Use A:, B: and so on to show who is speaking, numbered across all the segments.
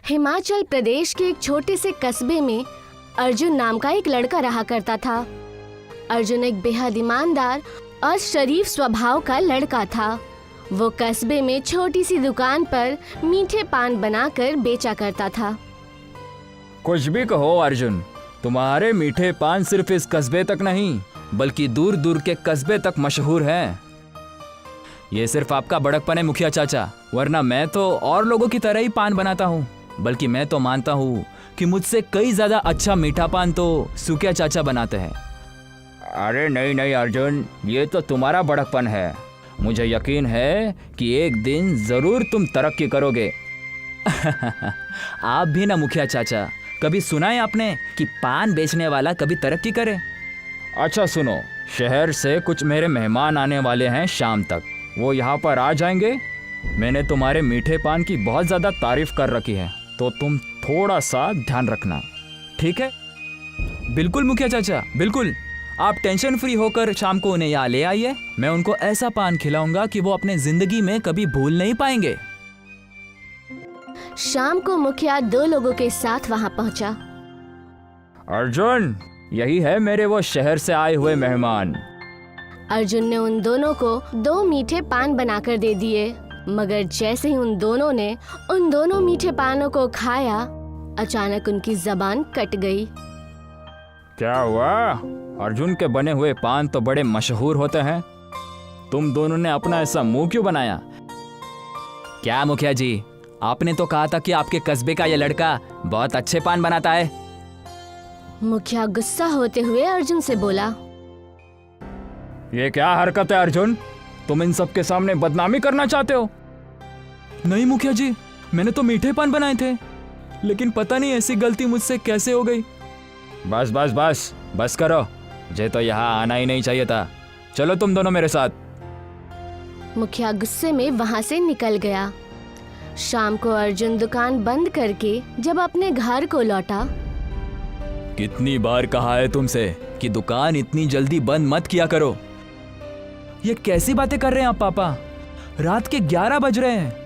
A: हिमाचल प्रदेश के एक छोटे से कस्बे में अर्जुन नाम का एक लड़का रहा करता था। अर्जुन एक बेहद ईमानदार और शरीफ स्वभाव का लड़का था। वो कस्बे में छोटी सी दुकान पर मीठे पान बनाकर बेचा करता था।
B: कुछ भी कहो अर्जुन, तुम्हारे मीठे पान सिर्फ इस कस्बे तक नहीं बल्कि दूर दूर के कस्बे तक मशहूर हैं। ये सिर्फ आपका बड़कपन है मुखिया चाचा, वरना मैं तो और लोगों की तरह ही पान बनाता हूँ। बल्कि मैं तो मानता हूँ कि मुझसे कई ज्यादा अच्छा मीठा पान तो सुखिया चाचा बनाते हैं। अरे नहीं नहीं अर्जुन, ये तो तुम्हारा बड़कपन है। मुझे यकीन है कि एक दिन जरूर तुम तरक्की करोगे। आप भी ना मुखिया चाचा, कभी सुना है आपने कि पान बेचने वाला कभी तरक्की करे? अच्छा सुनो, शहर से कुछ मेरे मेहमान आने वाले हैं शाम तक, वो यहाँ पर आ जाएंगे। मैंने तुम्हारे मीठे पान की बहुत ज़्यादा तारीफ कर रखी है, तो तुम थोड़ा सा ध्यान रखना, ठीक है? बिल्कुल मुखिया चाचा, बिल्कुल। आप टेंशन फ्री होकर शाम को उन्हें यहाँ ले आइए। मैं उनको ऐसा पान खिलाऊंगा कि वो अपने जिंदगी में कभी भूल नहीं पाएंगे।
A: शाम को मुखिया 2 लोगों के साथ वहां पहुंचा।
B: अर्जुन, यही है मेरे वो शहर से आए हुए मेहमान।
A: अर्जुन ने उन दोनों को 2 मीठे पान बनाकर दे दिए, मगर जैसे ही उन दोनों ने उन दोनों मीठे पानों को खाया, अचानक उनकी जबान कट गई।
B: क्या हुआ? अर्जुन के बने हुए पान तो बड़े मशहूर होते हैं, तुम दोनों ने अपना ऐसा मुंह क्यों बनाया? क्या मुखिया जी, आपने तो कहा था कि आपके कस्बे का ये लड़का बहुत अच्छे पान बनाता है।
A: मुखिया गुस्सा होते हुए अर्जुन से बोला,
B: ये क्या हरकत है अर्जुन? तुम इन सब के सामने बदनामी करना चाहते हो? नहीं मुखिया जी, मैंने तो मीठे पान बनाए थे, लेकिन पता नहीं ऐसी गलती मुझसे कैसे हो गई। बस बस बस बस करो, मुझे तो यहाँ आना ही नहीं चाहिए था। चलो तुम दोनों मेरे साथ।
A: मुखिया गुस्से में वहां से निकल गया। शाम को अर्जुन दुकान बंद करके जब अपने घर को लौटा,
B: कितनी बार कहा है तुमसे कि दुकान इतनी जल्दी बंद मत किया करो। ये कैसी बातें कर रहे हैं आप पापा? रात के 11 बज रहे हैं।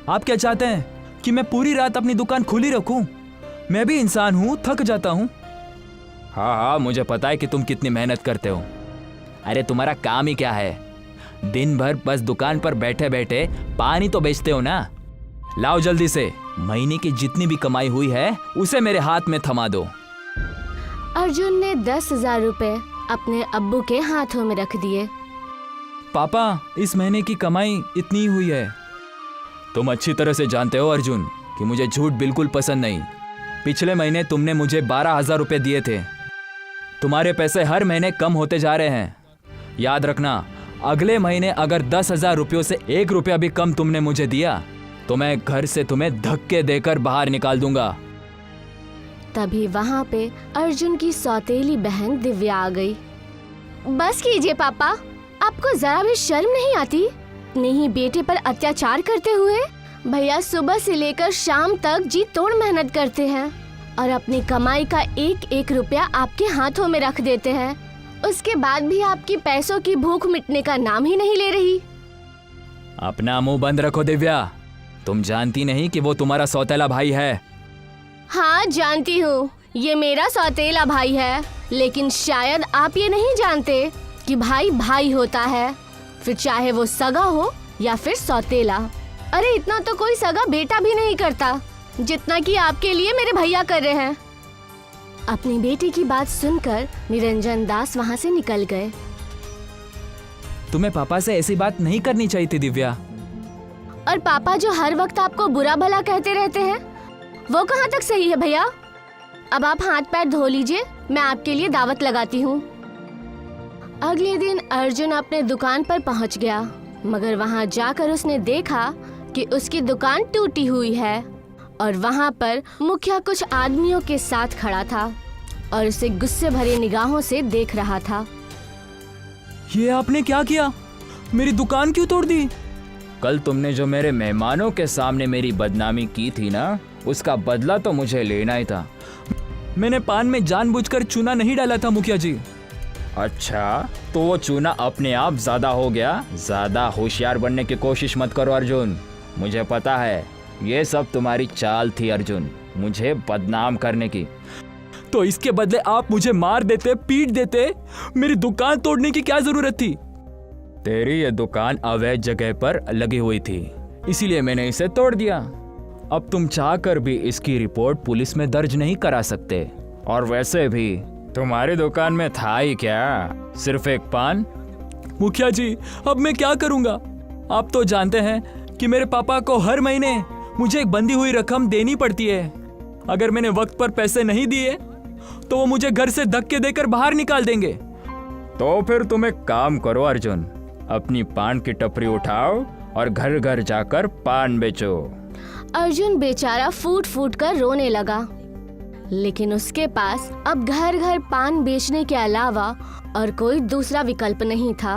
B: आप क्या चाहते हैं कि मैं पूरी रात अपनी दुकान खुली रखूं? मैं भी इंसान हूं, थक जाता हूं। हाँ हाँ, मुझे पता है कि तुम कितनी मेहनत करते हो। अरे तुम्हारा काम ही क्या है? दिन भर बस दुकान पर बैठे बैठे पानी तो बेचते हो ना। लाओ जल्दी से, महीने की जितनी भी कमाई हुई है उसे मेरे हाथ में थमा दो।
A: अर्जुन ने 10,000 रुपए अपने अब्बू के हाथों में रख दिए।
B: पापा, इस महीने की कमाई इतनी ही हुई है। तुम अच्छी तरह से जानते हो अर्जुन कि मुझे झूठ बिल्कुल पसंद नहीं। पिछले महीने तुमने मुझे 12,000 रुपए दिए थे। तुम्हारे पैसे हर महीने कम होते जा रहे हैं। याद रखना, अगले महीने अगर 10,000 रुपयों से 1 रुपया भी कम तुमने मुझे दिया तो मैं घर से तुम्हें धक्के देकर बाहर निकाल दूंगा।
A: तभी वहाँ पे अर्जुन की सौतेली बहन दिव्या आ गई। बस कीजिए पापा, आपको जरा भी शर्म नहीं आती? अपने ही बेटे पर अत्याचार करते हुए भैया सुबह से लेकर शाम तक जी तोड़ मेहनत करते हैं और अपनी कमाई का 1-1 रुपया आपके हाथों में रख देते हैं। उसके बाद भी आपकी पैसों की भूख मिटने का नाम ही नहीं ले रही।
B: अपना मुंह बंद रखो दिव्या, तुम जानती नहीं कि वो तुम्हारा सौतेला भाई है।
A: हाँ जानती हूँ, ये मेरा सौतेला भाई है, लेकिन शायद आप ये नहीं जानते कि भाई भाई होता है, फिर चाहे वो सगा हो या फिर सौतेला। अरे इतना तो कोई सगा बेटा भी नहीं करता जितना कि आपके लिए मेरे भैया कर रहे हैं। अपनी बेटी की बात सुनकर निरंजन दास वहाँ से निकल गए।
B: तुम्हें पापा से ऐसी बात नहीं करनी चाहिए थी दिव्या।
A: और पापा जो हर वक्त आपको बुरा भला कहते रहते हैं, वो कहाँ तक सही है भैया? अब आप हाथ पैर धो लीजिए, मैं आपके लिए दावत लगाती हूँ। अगले दिन अर्जुन अपने दुकान पर पहुँच गया, मगर वहाँ जाकर उसने देखा कि उसकी दुकान टूटी हुई है और वहाँ पर मुखिया कुछ आदमियों के साथ खड़ा था और उसे गुस्से भरे निगाहों से देख रहा था।
B: ये आपने क्या किया? मेरी दुकान क्यों तोड़ दी? कल तुमने जो मेरे मेहमानों के सामने मेरी बदनामी की थी ना, उसका बदला तो मुझे लेना ही था। मैंने पान में जानबूझकर चूना नहीं डाला था मुखिया जी। अच्छा, तो वो चूना अपने आप ज्यादा हो गया। ज्यादा होशियार बनने की कोशिश मत करो अर्जुन, मुझे पता है ये सब तुम्हारी चाल थी अर्जुन। मुझे बदनाम करने की। तो इसके बदले आप मुझे मार देते, पीट देते, मेरी दुकान तोड़ने की क्या जरूरत थी? तेरी ये दुकान अवैध जगह पर लगी हुई थी, इसीलिए मैंने इसे तोड़ दिया। अब तुम चाहकर भी इसकी रिपोर्ट पुलिस में दर्ज नहीं करा सकते। और वैसे भी तुम्हारी दुकान में था ही क्या, सिर्फ एक पान? मुखिया जी, अब मैं क्या करूंगा? आप तो जानते हैं कि मेरे पापा को हर महीने मुझे एक बंधी हुई रकम देनी पड़ती है। अगर मैंने वक्त पर पैसे नहीं दिए तो वो मुझे घर से धक्के देकर बाहर निकाल देंगे। तो फिर तुम एक काम करो अर्जुन, अपनी पान की टपरी उठाओ और घर घर जाकर पान बेचो।
A: अर्जुन बेचारा फूट फूट कर रोने लगा, लेकिन उसके पास अब घर घर पान बेचने के अलावा और कोई दूसरा विकल्प नहीं था।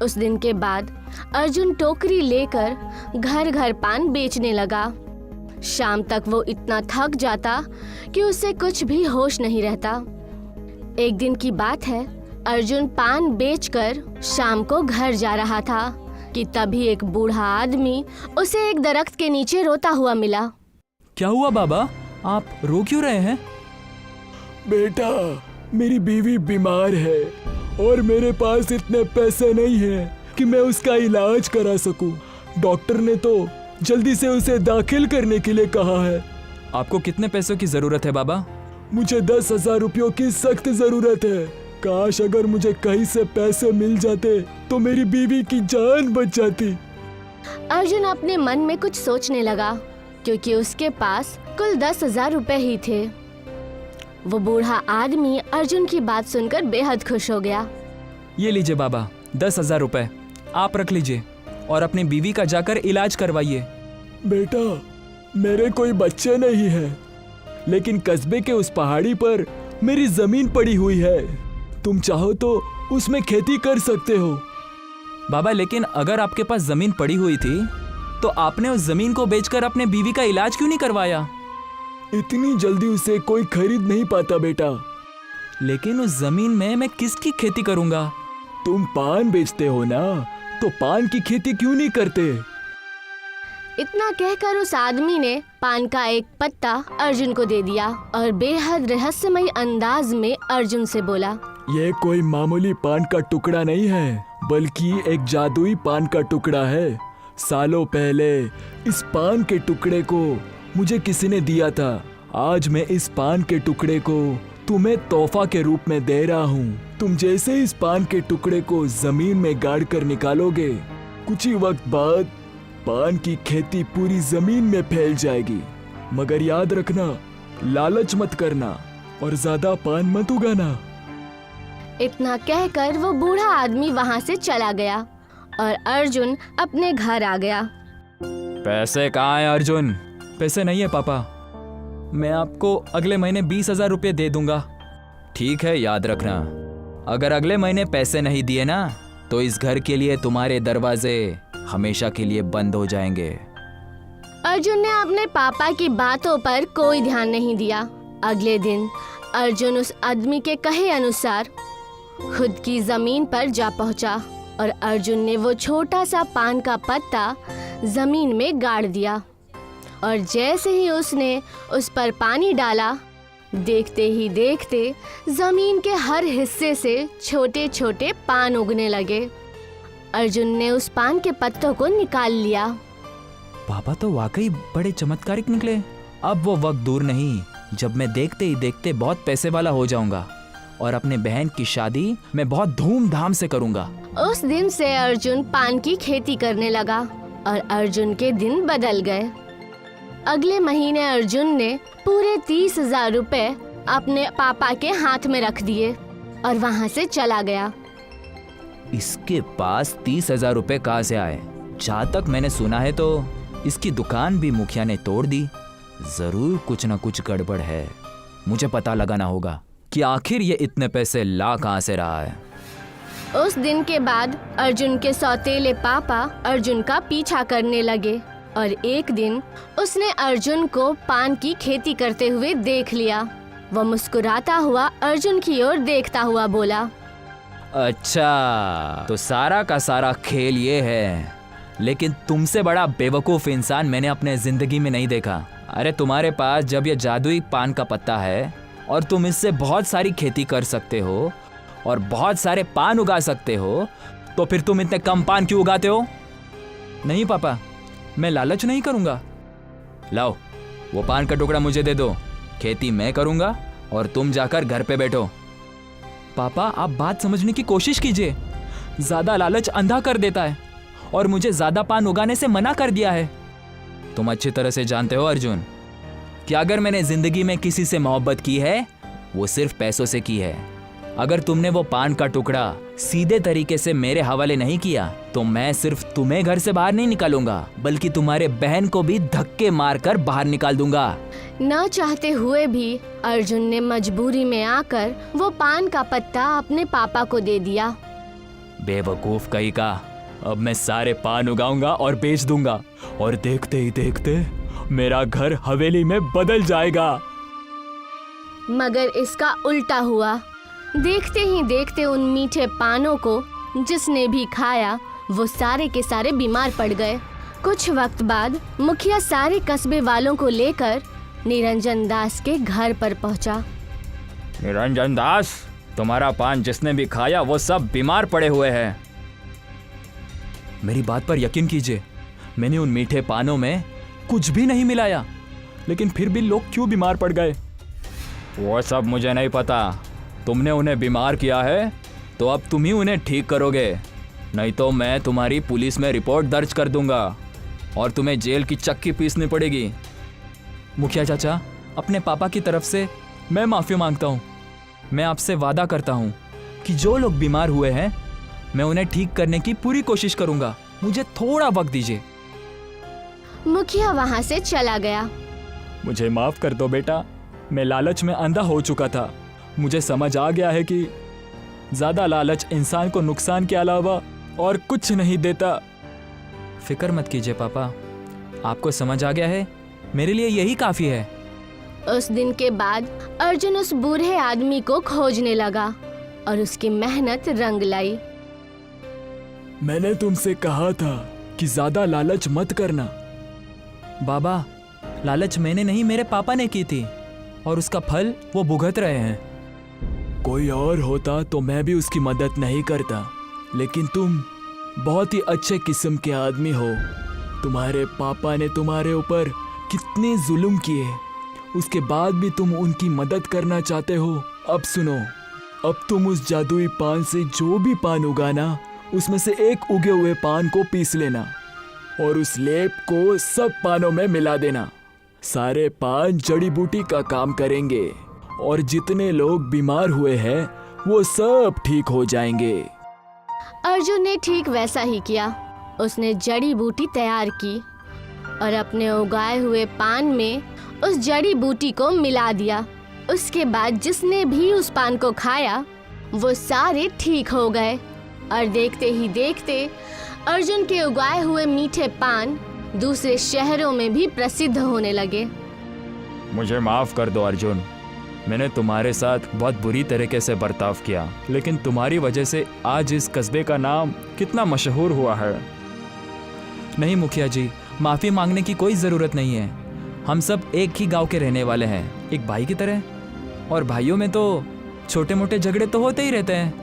A: उस दिन के बाद अर्जुन टोकरी लेकर घर घर पान बेचने लगा। शाम तक वो इतना थक जाता कि उसे कुछ भी होश नहीं रहता। एक दिन की बात है, अर्जुन पान बेचकर शाम को घर जा रहा था कि तभी एक बूढ़ा आदमी उसे एक दरख्त के नीचे रोता हुआ मिला।
B: क्या हुआ बाबा, आप रो क्यों रहे हैं?
C: बेटा, मेरी बीवी बीमार है और मेरे पास इतने पैसे नहीं हैं कि मैं उसका इलाज करा सकूं। डॉक्टर ने तो जल्दी से उसे दाखिल करने के लिए कहा है।
B: आपको कितने पैसों की जरूरत है बाबा?
C: मुझे 10,000 रुपयों की सख्त जरूरत है। काश अगर मुझे कहीं से पैसे मिल जाते तो मेरी बीवी की जान बच जाती।
A: अर्जुन अपने मन में कुछ सोचने लगा, क्योंकि उसके पास कुल 10,000 रुपए ही थे। वो बूढ़ा आदमी अर्जुन की बात सुनकर बेहद खुश हो गया।
B: ये लीजिए बाबा, 10,000 रुपए आप रख लीजिए और अपनी बीवी का जाकर इलाज करवाइए।
C: बेटा, मेरे कोई बच्चे नहीं हैं, लेकिन कस्बे के उस पहाड़ी पर मेरी जमीन पड़ी हुई है। तुम चाहो तो उसमें खेती कर सकते हो।
B: बाबा, लेकिन अगर आपके पास जमीन पड़ी हुई थी तो आपने उस जमीन को बेचकर अपने बीवी का इलाज क्यों नहीं करवाया?
C: इतनी जल्दी उसे कोई खरीद नहीं पाता बेटा।
B: लेकिन उस जमीन में मैं किसकी खेती करूंगा?
C: तुम पान बेचते हो ना, तो पान की खेती क्यों नहीं करते?
A: इतना कहकर उस आदमी ने पान का एक पत्ता अर्जुन को दे दिया और बेहद रहस्यमय अंदाज में अर्जुन से बोला,
C: ये कोई मामूली पान का टुकड़ा नहीं है, बल्कि एक जादुई पान का टुकड़ा है। सालों पहले इस पान के टुकड़े को मुझे किसी ने दिया था। आज मैं इस पान के टुकड़े को तुम्हें तोहफा के रूप में दे रहा हूँ। तुम जैसे इस पान के टुकड़े को जमीन में गाड़ कर निकालोगे, कुछ ही वक्त बाद पान की खेती पूरी जमीन में फैल जाएगी। मगर याद रखना, लालच मत करना और ज्यादा पान मत उगाना।
A: इतना कहकर वो बूढ़ा आदमी वहाँ से चला गया और अर्जुन अपने घर आ गया।
B: पैसे कहाँ हैं अर्जुन? पैसे नहीं है पापा, मैं आपको अगले महीने 20,000 रुपये दे दूंगा। ठीक है, याद रखना, अगर अगले महीने पैसे नहीं दिए ना तो इस घर के लिए तुम्हारे दरवाजे हमेशा के लिए बंद हो जाएंगे।
A: अर्जुन ने अपने पापा की बातों पर कोई ध्यान नहीं दिया। अगले दिन अर्जुन उस आदमी के कहे अनुसार खुद की जमीन पर जा पहुंचा और अर्जुन ने वो छोटा सा पान का पत्ता जमीन में गाड़ दिया। और जैसे ही उसने उस पर पानी डाला, देखते ही देखते जमीन के हर हिस्से से छोटे छोटे पान उगने लगे। अर्जुन ने उस पान के पत्तों को निकाल लिया।
B: पापा तो वाकई बड़े चमत्कारिक निकले। अब वो वक्त दूर नहीं जब मैं देखते ही देखते बहुत पैसे वाला हो जाऊंगा और अपने बहन की शादी मैं बहुत धूमधाम से करूंगा।
A: उस दिन से अर्जुन पान की खेती करने लगा और अर्जुन के दिन बदल गए। अगले महीने अर्जुन ने पूरे 30,000 रुपए अपने पापा के हाथ में रख दिए और वहाँ से चला गया।
B: इसके पास 30,000 रुपए कहाँ से आए? जहाँ तक मैंने सुना है तो इसकी दुकान भी मुखिया ने तोड़ दी। जरूर कुछ न कुछ गड़बड़ है। मुझे पता लगाना होगा कि आखिर ये इतने पैसे ला कहाँ से रहा है।
A: उस दिन के बाद अर्जुन के सौतेले पापा अर्जुन का पीछा करने लगे और एक दिन उसने अर्जुन को पान की खेती करते हुए देख लिया। वह मुस्कुराता हुआ अर्जुन की ओर देखता हुआ बोला,
B: अच्छा, तो सारा का सारा खेल ये है। लेकिन तुमसे बड़ा बेवकूफ इंसान मैंने अपने जिंदगी में नहीं देखा। अरे तुम्हारे पास जब ये जादुई पान का पत्ता है और तुम इससे बहुत सारी खेती कर सकते हो और बहुत सारे पान उगा सकते हो, तो फिर तुम इतने कम पान क्यों उगाते हो? नहीं पापा, मैं लालच नहीं करूंगा। लाओ वो पान का टुकड़ा मुझे दे दो, खेती मैं करूंगा और तुम जाकर घर पे बैठो। पापा आप बात समझने की कोशिश कीजिए। ज्यादा लालच अंधा कर देता है और मुझे ज्यादा पान उगाने से मना कर दिया है। तुम अच्छी तरह से जानते हो अर्जुन कि अगर मैंने जिंदगी में किसी से मोहब्बत की है वो सिर्फ पैसों से की है। अगर तुमने वो पान का टुकड़ा सीधे तरीके से मेरे हवाले नहीं किया तो मैं सिर्फ तुम्हें घर से बाहर नहीं निकालूंगा बल्कि तुम्हारे बहन को भी धक्के मारकर बाहर निकाल दूंगा।
A: न चाहते हुए भी अर्जुन ने मजबूरी में आकर वो पान का पत्ता अपने पापा को दे दिया।
B: बेवकूफ कहीं का, अब मैं सारे पान उगाऊंगा और बेच दूंगा और देखते ही देखते मेरा घर हवेली में बदल जाएगा।
A: मगर इसका उल्टा हुआ। देखते ही देखते उन मीठे पानों को जिसने भी खाया वो सारे के सारे बीमार पड़ गए। कुछ वक्त बाद मुखिया सारे कस्बे वालों को लेकर निरंजन दास के घर पर पहुंचा।
B: निरंजन दास, तुम्हारा पान जिसने भी खाया वो सब बीमार पड़े हुए हैं। मेरी बात पर यकीन कीजिए, मैंने उन मीठे पानों में कुछ भी नहीं मिलाया, लेकिन फिर भी लोग क्यों बीमार पड़ गए वो सब मुझे नहीं पता। तुमने उन्हें बीमार किया है तो अब तुम ही उन्हें ठीक करोगे, नहीं तो मैं तुम्हारी पुलिस में रिपोर्ट दर्ज कर दूंगा और तुम्हें जेल की चक्की पीसनी पड़ेगी। मुखिया चाचा, अपने पापा की तरफ से मैं माफ़ी मांगता हूँ। मैं आपसे वादा करता हूँ कि जो लोग बीमार हुए हैं मैं उन्हें ठीक करने की पूरी कोशिश करूँगा। मुझे थोड़ा वक्त दीजिए।
A: मुखिया वहां से चला गया।
C: मुझे माफ कर दो बेटा, मैं लालच में अंधा हो चुका था। मुझे समझ आ गया है कि ज्यादा लालच इंसान को नुकसान के अलावा और कुछ नहीं देता।
B: फिक्र मत कीजिए पापा, आपको समझ आ गया है, मेरे लिए यही काफ़ी है।
A: उस दिन के बाद अर्जुन उस बूढ़े आदमी को खोजने लगा और उसकी मेहनत रंग लाई।
C: मैंने तुमसे कहा था कि ज्यादा लालच मत करना।
B: बाबा, लालच मैंने नहीं, मेरे पापा ने की थी और उसका फल वो भुगत रहे हैं।
C: कोई और होता तो मैं भी उसकी मदद नहीं करता, लेकिन तुम बहुत ही अच्छे किस्म के आदमी हो। तुम्हारे पापा ने तुम्हारे ऊपर कितने जुल्म किए, उसके बाद भी तुम उनकी मदद करना चाहते हो। अब सुनो, अब तुम उस जादुई पान से जो भी पान उगाना, उसमें से एक उगे हुए पान को पीस लेना और उस लेप को सब पानों में मिला देना। सारे पान जड़ी बूटी का काम करेंगे और जितने लोग बीमार हुए हैं वो सब ठीक हो जाएंगे।
A: अर्जुन ने ठीक वैसा ही किया। उसने जड़ी बूटी तैयार की और अपने उगाए हुए पान में उस जड़ी बूटी को मिला दिया। उसके बाद जिसने भी उस पान को खाया वो सारे ठीक हो गए और देखते ही देखते अर्जुन के उगाए हुए मीठे पान दूसरे शहरों में भी प्रसिद्ध होने लगे।
B: मुझे माफ़ कर दो अर्जुन, मैंने तुम्हारे साथ बहुत बुरी तरीके से बर्ताव किया, लेकिन तुम्हारी वजह से आज इस कस्बे का नाम कितना मशहूर हुआ है। नहीं मुखिया जी, माफ़ी मांगने की कोई ज़रूरत नहीं है। हम सब एक ही गांव के रहने वाले हैं, एक भाई की तरह, और भाइयों में तो छोटे मोटे झगड़े तो होते ही रहते हैं।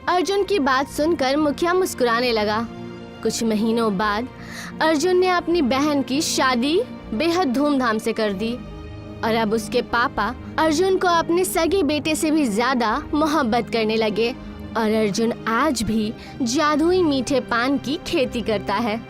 A: अर्जुन की बात सुनकर मुखिया मुस्कुराने लगा। कुछ महीनों बाद अर्जुन ने अपनी बहन की शादी बेहद धूमधाम से कर दी और अब उसके पापा अर्जुन को अपने सगे बेटे से भी ज्यादा मोहब्बत करने लगे और अर्जुन आज भी जादुई मीठे पान की खेती करता है।